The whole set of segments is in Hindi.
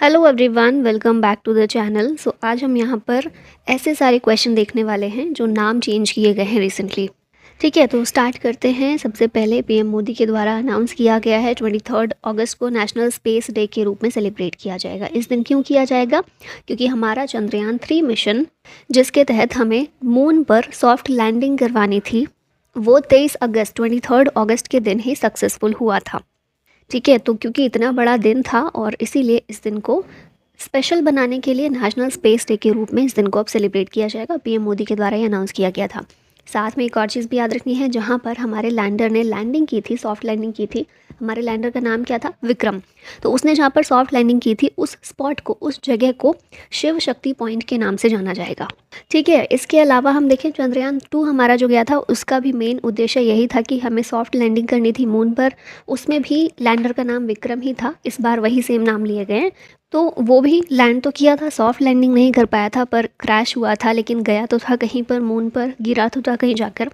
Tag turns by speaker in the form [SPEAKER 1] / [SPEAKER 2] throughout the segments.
[SPEAKER 1] Hello everyone, welcome back to the channel. आज हम यहाँ पर ऐसे सारे क्वेश्चन देखने वाले हैं जो नाम चेंज किए गए हैं रिसेंटली। ठीक है, तो स्टार्ट करते हैं। सबसे पहले पीएम मोदी के द्वारा अनाउंस किया गया है 23 अगस्त को नेशनल स्पेस डे के रूप में सेलिब्रेट किया जाएगा। इस दिन क्यों किया जाएगा? क्योंकि हमारा चंद्रयान 3 मिशन, जिसके तहत हमें मून पर सॉफ्ट लैंडिंग करवानी थी, वो 23 अगस्त के दिन ही सक्सेसफुल हुआ था। ठीक है, तो क्योंकि इतना बड़ा दिन था और इसीलिए इस दिन को स्पेशल बनाने के लिए नेशनल स्पेस डे के रूप में इस दिन को अब सेलिब्रेट किया जाएगा। पीएम मोदी के द्वारा ये अनाउंस किया गया था। साथ में एक और चीज़ भी याद रखनी है, जहाँ पर हमारे लैंडर ने लैंडिंग की थी, सॉफ्ट लैंडिंग की थी। हमारे लैंडर का नाम क्या था? विक्रम। तो उसने जहाँ पर सॉफ्ट लैंडिंग की थी, उस स्पॉट को, उस जगह को शिव शक्ति पॉइंट के नाम से जाना जाएगा। ठीक है, इसके अलावा हम देखें चंद्रयान 2 हमारा जो गया था, उसका भी मेन उद्देश्य यही था कि हमें सॉफ्ट लैंडिंग करनी थी मून पर। उसमें भी लैंडर का नाम विक्रम ही था। इस बार वही सेम नाम लिए गए हैं। तो वो भी लैंड तो किया था, सॉफ्ट लैंडिंग नहीं कर पाया था, पर क्रैश हुआ था, लेकिन गया तो था कहीं पर, मून पर गिरा तो था कहीं जाकर।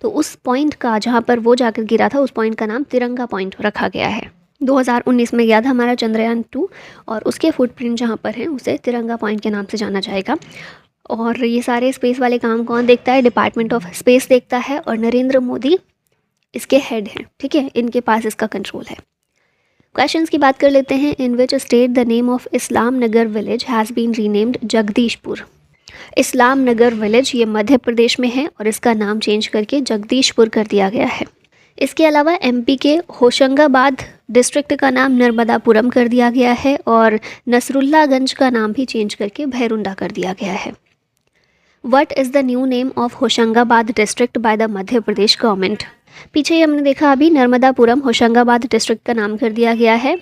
[SPEAKER 1] तो उस पॉइंट का, जहाँ पर वो जाकर गिरा था, उस पॉइंट का नाम तिरंगा पॉइंट रखा गया है। 2019 में गया था हमारा चंद्रयान 2 और उसके फुटप्रिंट जहाँ पर हैं उसे तिरंगा पॉइंट के नाम से जाना जाएगा। और ये सारे स्पेस वाले काम कौन देखता है? डिपार्टमेंट ऑफ स्पेस देखता है और नरेंद्र मोदी इसके हेड हैं। ठीक है, इनके पास इसका कंट्रोल है। क्वेश्चंस की बात कर लेते हैं। In which state the name of Islam Nagar village has been renamed Jagdishpur? Islam Nagar village ये मध्य प्रदेश में है और इसका नाम चेंज करके जगदीशपुर कर दिया गया है। इसके अलावा एमपी के होशंगाबाद डिस्ट्रिक्ट का नाम नर्मदापुरम कर दिया गया है और नसरुल्लागंज का नाम भी चेंज करके भैरुंडा कर दिया गया है। What is the new name of Hoshangabad district by the Madhya Pradesh government? पीछे ही हमने देखा अभी, नर्मदापुरम होशंगाबाद डिस्ट्रिक्ट का नाम कर दिया गया है।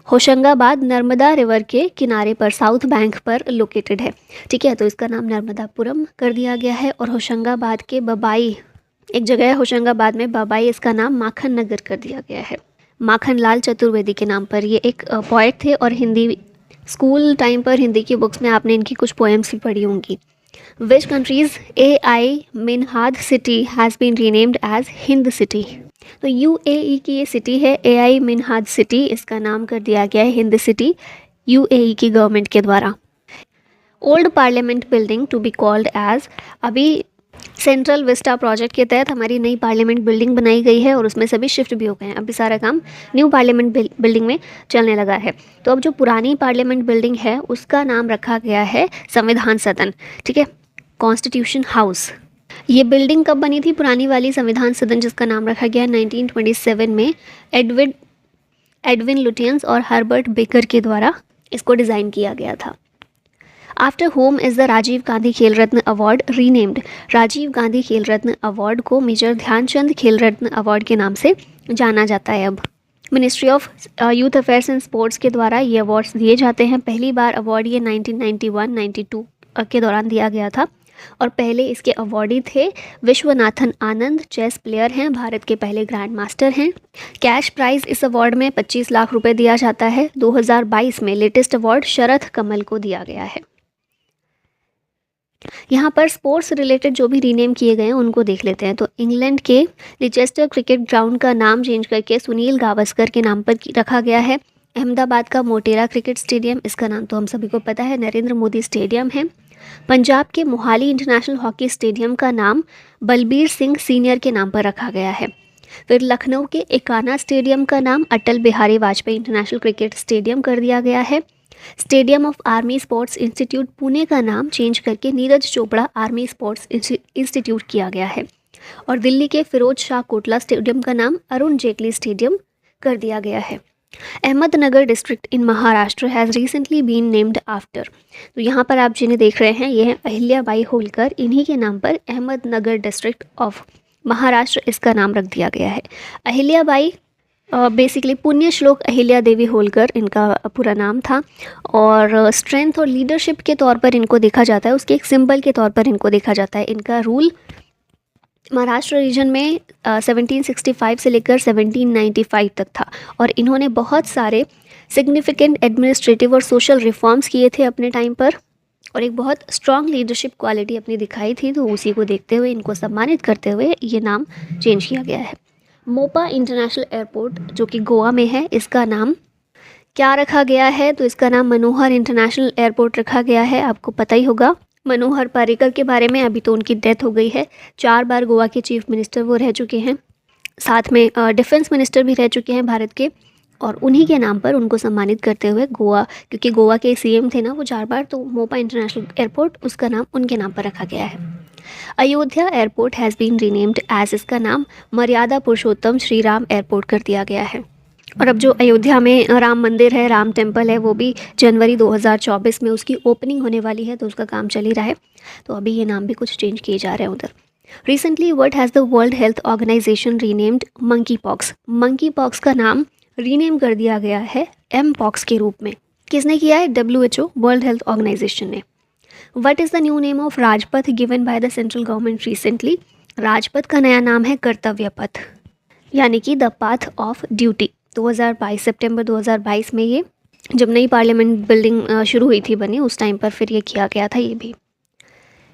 [SPEAKER 1] होशंगाबाद नर्मदा रिवर के किनारे पर, साउथ बैंक पर लोकेटेड है। ठीक है, तो इसका नाम नर्मदापुरम कर दिया गया है। और होशंगाबाद के बबाई, एक जगह है होशंगाबाद में बबाई, इसका नाम माखन नगर कर दिया गया है। माखन लाल चतुर्वेदी के नाम पर। ये एक पोएट थे और हिंदी स्कूल टाइम पर हिंदी की बुक्स में आपने इनकी कुछ पोएम्स भी पढ़ी होंगी। Which countries AI Minhad city has been renamed as Hind city? तो UAE की ये सिटी है AI मिन्हाद सिटी, इसका नाम कर दिया गया है हिंद सिटी, UAE की गवर्नमेंट के द्वारा। Old parliament building to be called as? अभी सेंट्रल विस्टा प्रोजेक्ट के तहत हमारी नई पार्लियामेंट बिल्डिंग बनाई गई है और उसमें सभी शिफ्ट भी हो गए हैं। अभी सारा काम न्यू पार्लियामेंट बिल्डिंग में चलने लगा है। तो अब जो पुरानी पार्लियामेंट बिल्डिंग है उसका नाम रखा गया है संविधान सदन। ठीक है, कॉन्स्टिट्यूशन हाउस। ये बिल्डिंग कब बनी थी? पुरानी वाली संविधान सदन, जिसका नाम रखा गया 1927 में एडविन लुटियंस और हर्बर्ट बेकर के द्वारा इसको डिज़ाइन किया गया था। After whom is the Rajiv Gandhi Khel Ratna award renamed? Rajiv Gandhi Khel Ratna award को मेजर ध्यानचंद खेल रत्न अवार्ड के नाम से जाना जाता है। अब ministry of youth affairs and sports के द्वारा ये अवार्ड्स दिए जाते हैं। पहली बार अवार्ड ये 1991-92 के दौरान दिया गया था और पहले इसके अवार्डी थे विश्वनाथन आनंद, चेस प्लेयर हैं, भारत के पहले ग्रैंड मास्टर हैं। कैश प्राइज़ इस अवार्ड में 25 लाख रुपए दिया जाता है। 2022 में लेटेस्ट अवार्ड शरद कमल को दिया गया है। यहाँ पर स्पोर्ट्स रिलेटेड जो भी रीनेम किए गए हैं उनको देख लेते हैं। तो इंग्लैंड के लिचेस्टर क्रिकेट ग्राउंड का नाम चेंज करके सुनील गावस्कर के नाम पर रखा गया है। अहमदाबाद का मोटेरा क्रिकेट स्टेडियम, इसका नाम तो हम सभी को पता है, नरेंद्र मोदी स्टेडियम है। पंजाब के मोहाली इंटरनेशनल हॉकी स्टेडियम का नाम बलबीर सिंह सीनियर के नाम पर रखा गया है। फिर लखनऊ के एकाना स्टेडियम का नाम Atal Bihari Vajpayee international cricket stadium कर दिया गया है। Stadium of army sports institute Pune का नाम चेंज करके Neeraj Chopra army sports institute किया गया है। और दिल्ली के फिरोज शाह कोटला स्टेडियम का नाम अरुण जेटली स्टेडियम कर दिया गया है। Ahmednagar district in Maharashtra has recently been named after? तो यहाँ पर आप जिन्हें देख रहे हैं ये हैं अहिल्याबाई होलकर, इन्हीं के नाम पर अहमदनगर डिस्ट्रिक्ट ऑफ महाराष्ट्र इसका नाम रख दिया गया है। अहिल्याबाई बेसिकली पुण्य श्लोक अहिल्या देवी होलकर इनका पूरा नाम था और स्ट्रेंथ और लीडरशिप के तौर पर इनको देखा जाता है, उसके एक सिंबल के तौर पर इनको देखा जाता है। इनका रूल महाराष्ट्र रीजन में 1765 से लेकर 1795 तक था और इन्होंने बहुत सारे सिग्निफिकेंट एडमिनिस्ट्रेटिव और सोशल रिफॉर्म्स किए थे अपने टाइम पर और एक बहुत स्ट्रॉन्ग लीडरशिप क्वालिटी अपनी दिखाई थी। तो उसी को देखते हुए, इनको सम्मानित करते हुए ये नाम चेंज किया गया है। मोपा इंटरनेशनल एयरपोर्ट जो कि गोवा में है, इसका नाम क्या रखा गया है, तो इसका नाम मनोहर इंटरनेशनल एयरपोर्ट रखा गया है। आपको पता ही होगा मनोहर पर्रिकर के बारे में, अभी तो उनकी डेथ हो गई है। 4 बार गोवा के चीफ मिनिस्टर वो रह चुके हैं, साथ में डिफेंस मिनिस्टर भी रह चुके हैं भारत के, और उन्हीं के नाम पर उनको सम्मानित करते हुए गोवा, क्योंकि गोवा के सीएम थे ना वो 4 बार, तो मोपा इंटरनेशनल एयरपोर्ट उसका नाम उनके नाम पर रखा गया है। Ayodhya airport has been renamed as, इसका नाम मर्यादा पुरुषोत्तम श्री राम एयरपोर्ट कर दिया गया है। और अब जो अयोध्या में राम मंदिर है, राम टेम्पल है, वो भी जनवरी 2024 में उसकी ओपनिंग होने वाली है, तो उसका काम चल ही रहा है, तो अभी ये नाम भी कुछ चेंज किए जा रहे हैं उधर। Recently what has the World Health Organization renamed monkeypox, monkeypox का नाम रीनेम कर दिया गया है एम पॉक्स के रूप में। किसने किया है? WHO, वर्ल्ड हेल्थ ऑर्गेनाइजेशन ने। What is the new name of Rajpath given by the central government recently, Rajpath का नया नाम है कर्तव्य पथ, यानी कि द पाथ ऑफ ड्यूटी। 2022 सितंबर 2022 में ये जब नई पार्लियामेंट बिल्डिंग शुरू हुई थी बनी, उस टाइम पर फिर ये किया गया था ये भी।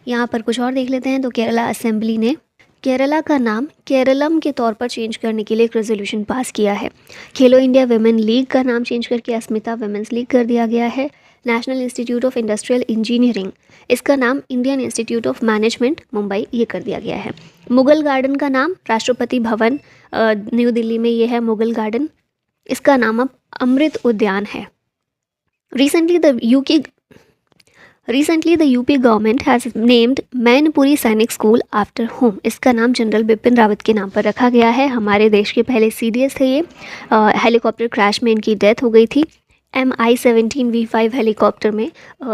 [SPEAKER 1] यहाँ पर कुछ और देख लेते हैं। तो केरला असेंबली ने केरला का नाम केरलम के तौर पर चेंज करने के लिए एक रेजोल्यूशन पास किया है। खेलो इंडिया वुमेन लीग का नाम चेंज करके अस्मिता वुमेन्स लीग कर दिया गया है। National institute of industrial engineering, इसका नाम Indian institute of management Mumbai ये कर दिया गया है। मुगल गार्डन का नाम राष्ट्रपति भवन न्यू दिल्ली में ये है मुगल गार्डन, इसका नाम अब अमृत उद्यान है। Recently, the UP government has named Mainpuri सैनिक स्कूल आफ्टर होम, इसका नाम जनरल बिपिन रावत के नाम पर रखा गया है। हमारे देश के पहले CDS थे ये, हेलीकॉप्टर क्रैश में इनकी डेथ हो गई थी। MI-17 V5 हेलीकॉप्टर में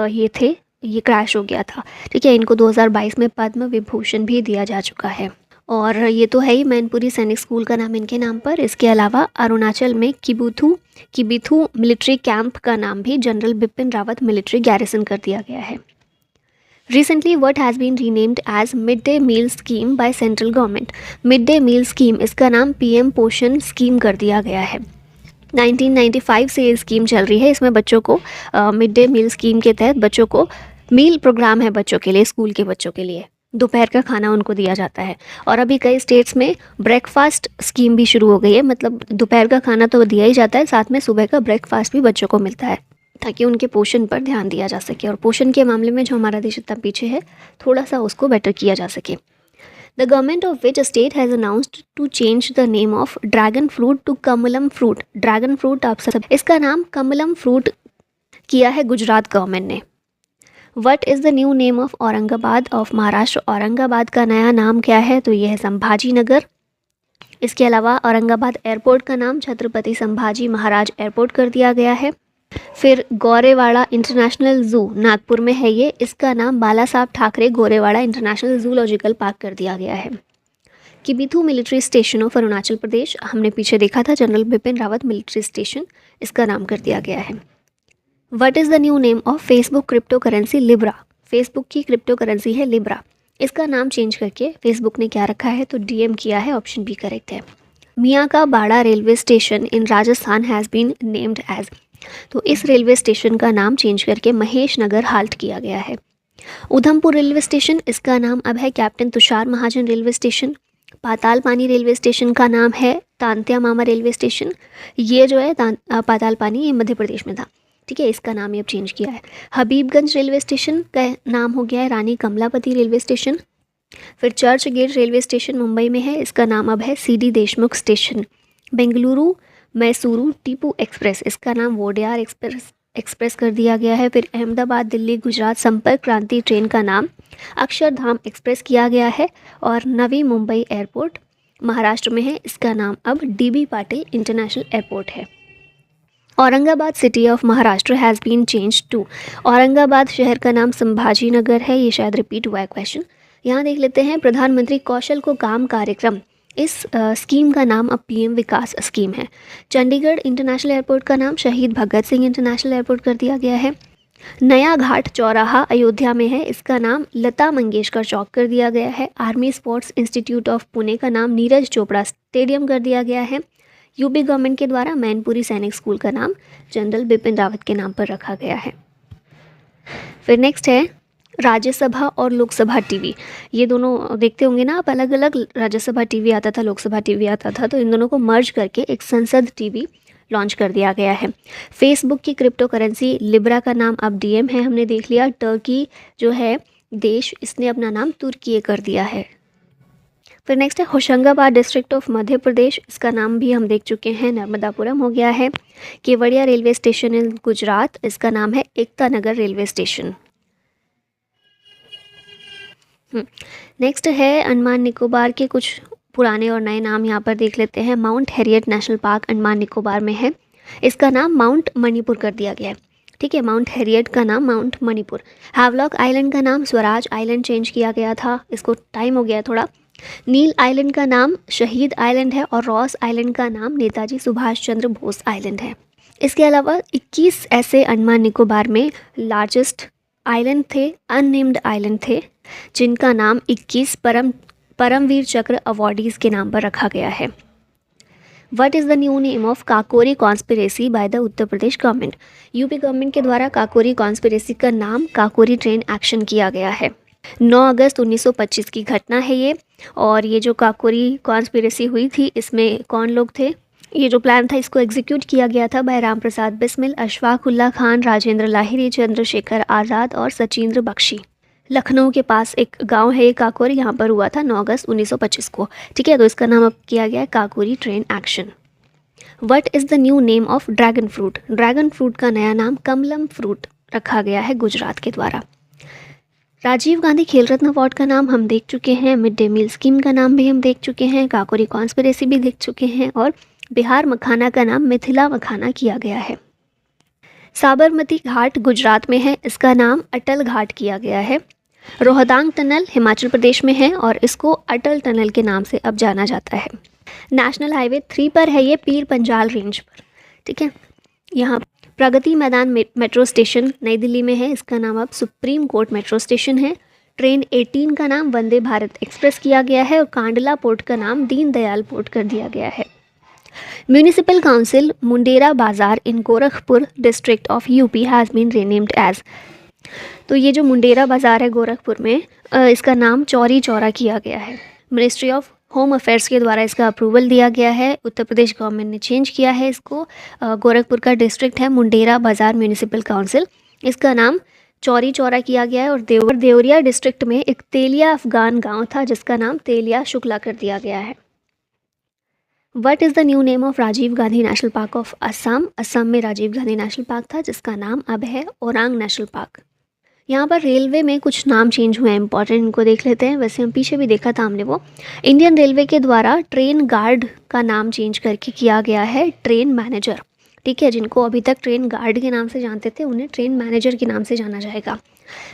[SPEAKER 1] ये थे, ये क्रैश हो गया था, ठीक है। इनको 2022 में पद्म विभूषण भी दिया जा चुका है। और ये तो है ही मैनपुरी सैनिक स्कूल का नाम इनके नाम पर। इसके अलावा अरुणाचल में किबिथू मिलिट्री कैंप का नाम भी general Bipin Rawat military garrison कर दिया गया है। Recently what has been renamed as mid day meal scheme by central government, mid day meal scheme, इसका नाम PM पोषण स्कीम कर दिया गया है। 1995 से ये स्कीम चल रही है। इसमें बच्चों को मिड डे मील स्कीम के तहत बच्चों को मील प्रोग्राम है बच्चों के लिए, स्कूल के बच्चों के लिए दोपहर का खाना उनको दिया जाता है। और अभी कई स्टेट्स में ब्रेकफास्ट स्कीम भी शुरू हो गई है, मतलब दोपहर का खाना तो दिया ही जाता है, साथ में सुबह का ब्रेकफास्ट भी बच्चों को मिलता है, ताकि उनके पोषण पर ध्यान दिया जा सके। और पोषण के मामले में जो हमारा देश इतना पीछे है, थोड़ा सा उसको बेटर किया जा सके। The government of which state has announced to change the name of dragon fruit to Kamalam fruit, dragon fruit आप सब, इसका नाम कमलम फ्रूट किया है गुजरात गवर्नमेंट ने। What is the new name of Aurangabad of Maharashtra, Aurangabad का नया नाम क्या है, तो यह है संभाजी नगर। इसके अलावा औरंगाबाद एयरपोर्ट का नाम छत्रपति संभाजी महाराज एयरपोर्ट कर दिया गया है। फिर गोरेवाड़ा इंटरनेशनल ज़ू नागपुर में है ये, इसका नाम Bala Sahab Thackeray Gorewada international zoological park कर दिया गया है। Kibithu military station of Arunachal Pradesh, हमने पीछे देखा था general Bipin Rawat military station, इसका नाम कर दिया गया है। What is the new name of Facebook crypto currency Libra, Facebook की क्रिप्टो करेंसी है लिब्रा, इसका नाम चेंज करके फेसबुक ने क्या रखा है, तो DM किया है, ऑप्शन बी करेक्ट है। Miyan ka Bada railway station in Rajasthan has been named as, तो इस रेलवे स्टेशन का नाम चेंज करके महेश नगर हाल्ट किया गया है। उधमपुर रेलवे स्टेशन, इसका नाम अब है कैप्टन तुषार महाजन रेलवे स्टेशन। पाताल पानी रेलवे स्टेशन का नाम है तांत्या मामा रेलवे स्टेशन, ये जो है पाताल पानी ये मध्य प्रदेश में था, ठीक है, इसका नाम ये अब चेंज किया है। हबीबगंज रेलवे स्टेशन का नाम हो गया है रानी कमलापति रेलवे स्टेशन। फिर Churchgate railway station Mumbai में है, इसका नाम अब है CD Deshmukh station. Bengaluru Mysuru Tipu express, इसका नाम वोडेयार एक्सप्रेस कर दिया गया है। फिर अहमदाबाद दिल्ली गुजरात संपर्क क्रांति ट्रेन का नाम अक्षरधाम एक्सप्रेस किया गया है। और नवी मुंबई एयरपोर्ट महाराष्ट्र में है, इसका नाम अब DB पाटिल इंटरनेशनल एयरपोर्ट है। Aurangabad city of Maharashtra has been change to, Aurangabad शहर का नाम संभाजी नगर है, ये शायद रिपीट हुआ है क्वेश्चन। यहाँ देख लेते हैं प्रधानमंत्री कौशल को काम कार्यक्रम, इस स्कीम का नाम अब PM विकास स्कीम है। चंडीगढ़ इंटरनेशनल एयरपोर्ट का नाम शहीद भगत सिंह इंटरनेशनल एयरपोर्ट कर दिया गया है। नया घाट चौराहा अयोध्या में है, इसका नाम लता मंगेशकर चौक कर दिया गया है। Army sports institute of Pune का नाम नीरज चोपड़ा स्टेडियम कर दिया गया है। UP गवर्नमेंट के द्वारा मैनपुरी सैनिक स्कूल का नाम जनरल बिपिन रावत के नाम पर रखा गया है। फिर नेक्स्ट है राज्यसभा और लोकसभा TV, ये दोनों देखते होंगे ना आप, अलग अलग राज्यसभा TV आता था, लोकसभा TV आता था, तो इन दोनों को मर्ज करके एक संसद TV लॉन्च कर दिया गया है। फेसबुक की क्रिप्टो करेंसी लिब्रा का नाम अब डीएम है, हमने देख लिया। टर्की जो है देश, इसने अपना नाम तुर्की कर दिया है। फिर नेक्स्ट है होशंगाबाद डिस्ट्रिक्ट ऑफ मध्य प्रदेश, इसका नाम भी हम देख चुके हैं, नर्मदापुरम हो गया है। केवड़िया रेलवे स्टेशन इन गुजरात, इसका नाम है Ekta Nagar railway station. Next है अंडमान निकोबार के कुछ पुराने और नए नाम यहाँ पर देख लेते हैं। Mount Harriet national park Andaman Nicobar में है, इसका नाम माउंट मणिपुर कर दिया गया है। ठीक है, माउंट हैरियट का नाम माउंट मणिपुर। हैवलॉक आइलैंड का नाम स्वराज आइलैंड चेंज किया गया था, इसको टाइम हो गया थोड़ा। नील आइलैंड का नाम शहीद आइलैंड है और रॉस आइलैंड का नाम नेताजी सुभाष चंद्र बोस आइलैंड है। इसके अलावा 21 ऐसे अंडमान निकोबार में लार्जेस्ट आइलैंड थे, अननेम्ड आइलैंड थे, जिनका नाम 21 परमवीर चक्र अवॉर्डीज़ के नाम पर रखा गया है। What is the new name of Kakori conspiracy by the Uttar Pradesh government? UP government के द्वारा काकोरी कॉन्स्पिरेसी का नाम काकोरी ट्रेन एक्शन किया गया है। 9 अगस्त 1925 की घटना है ये, और ये जो काकोरी कॉन्स्पिरेसी हुई थी, इसमें कौन लोग थे? ये जो प्लान था इसको एग्जीक्यूट किया गया था बाय राम प्रसाद बिस्मिल, अशफाक उल्ला खान, राजेंद्र लाहिरी, चंद्रशेखर आज़ाद और सचिंद्र बख्शी। लखनऊ के पास एक गांव है ये काकोरी, यहाँ पर हुआ था 9 अगस्त 1925 को। ठीक है, तो इसका नाम अब किया गया है Kakori train action. What is the new name of dragon fruit? Dragon fruit का नया नाम कमलम फ्रूट रखा गया है गुजरात के द्वारा। राजीव गांधी खेल रत्न अवार्ड का नाम हम देख चुके हैं, मिड डे मील स्कीम का नाम भी हम देख चुके हैं, काकोरी कॉन्स्पिरेसी भी देख चुके हैं, और बिहार मखाना का नाम मिथिला मखाना किया गया है। साबरमती घाट गुजरात में है, इसका नाम अटल घाट किया गया है। रोहतांग टनल हिमाचल प्रदेश में है और इसको अटल टनल के नाम से अब जाना जाता है। नेशनल हाईवे 3 पर है ये, पीर पंजाल रेंज पर। ठीक है, यहाँ प्रगति मैदान मेट्रो स्टेशन नई दिल्ली में है, इसका नाम अब सुप्रीम कोर्ट मेट्रो स्टेशन है। ट्रेन 18 का नाम वंदे भारत एक्सप्रेस किया गया है और कांडला पोर्ट का नाम दीनदयाल पोर्ट कर दिया गया है। Municipal council Mundera Bazar in Gorakhpur district of UP has been renamed as. तो ये जो मुंडेरा बाज़ार है गोरखपुर में, इसका नाम चौरी चौरा किया गया है। मिनिस्ट्री ऑफ होम अफेयर्स के द्वारा इसका अप्रूवल दिया गया है। उत्तर प्रदेश गवर्नमेंट ने चेंज किया है इसको। गोरखपुर का डिस्ट्रिक्ट है मुंडेरा बाज़ार म्यूनिसिपल काउंसिल, इसका नाम चौरी चौरा किया गया है। और देवरिया डिस्ट्रिक्ट में एक तेलिया अफगान गाँव था जिसका नाम तेलिया शुक्ला कर दिया गया है। What is the new name of Rajiv Gandhi national park of Assam? Assam में राजीव गांधी नेशनल पार्क था जिसका नाम अब है ओरांग नेशनल पार्क। यहाँ पर रेलवे में कुछ नाम चेंज हुए हैं, इंपॉर्टेंट, इनको देख लेते हैं। वैसे हम पीछे भी देखा था हमने वो। इंडियन रेलवे के द्वारा ट्रेन गार्ड का नाम चेंज करके किया गया है ट्रेन मैनेजर। ठीक है, जिनको अभी तक ट्रेन गार्ड के नाम से जानते थे उन्हें ट्रेन मैनेजर के नाम से जाना जाएगा।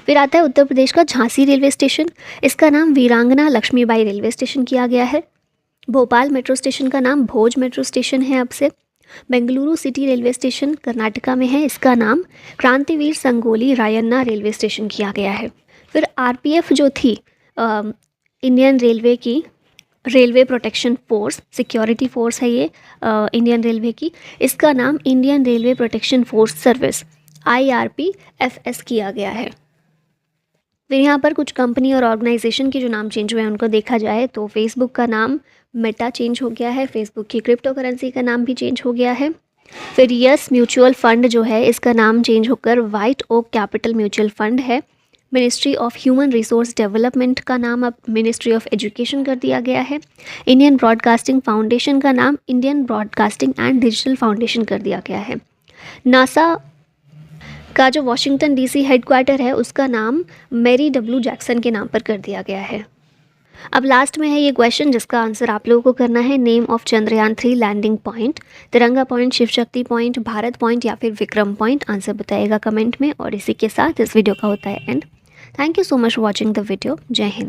[SPEAKER 1] फिर आता है उत्तर प्रदेश का झांसी रेलवे स्टेशन, इसका नाम वीरांगना लक्ष्मीबाई रेलवे स्टेशन किया गया है। भोपाल मेट्रो स्टेशन का नाम भोज मेट्रो स्टेशन है अब से। Bengaluru city railway station Karnataka में है, इसका नाम क्रांतिवीर संगोली रायन्ना रेलवे स्टेशन किया गया है। फिर आरपीएफ जो थी इंडियन रेलवे की railway protection force, security force है ये इंडियन रेलवे की, इसका नाम Indian railway protection force service IRPFS किया गया है। फिर यहाँ पर कुछ कंपनी और ऑर्गेनाइजेशन के जो नाम चेंज हुए हैं उनको देखा जाए तो फेसबुक का नाम मेटा चेंज हो गया है, फेसबुक की क्रिप्टो करेंसी का नाम भी चेंज हो गया है। फिर यस म्यूचुअल फंड जो है इसका नाम चेंज होकर White Oak Capital mutual fund है। Ministry of human resource development का नाम अब मिनिस्ट्री ऑफ एजुकेशन कर दिया गया है। इंडियन ब्रॉडकास्टिंग फाउंडेशन का नाम Indian broadcasting and digital foundation कर दिया गया है। नासा का जो वॉशिंगटन DC हेडक्वार्टर है उसका नाम मैरी W जैक्सन के नाम पर कर दिया गया है। अब लास्ट में है ये क्वेश्चन जिसका आंसर आप लोगों को करना है। Name of Chandrayaan 3 landing point, Tiranga point, Shiv Shakti point, Bharat point या फिर विक्रम पॉइंट। आंसर बताइएगा कमेंट में। और इसी के साथ इस वीडियो का होता है and. Thank you so much for watching the video. जय हिंद।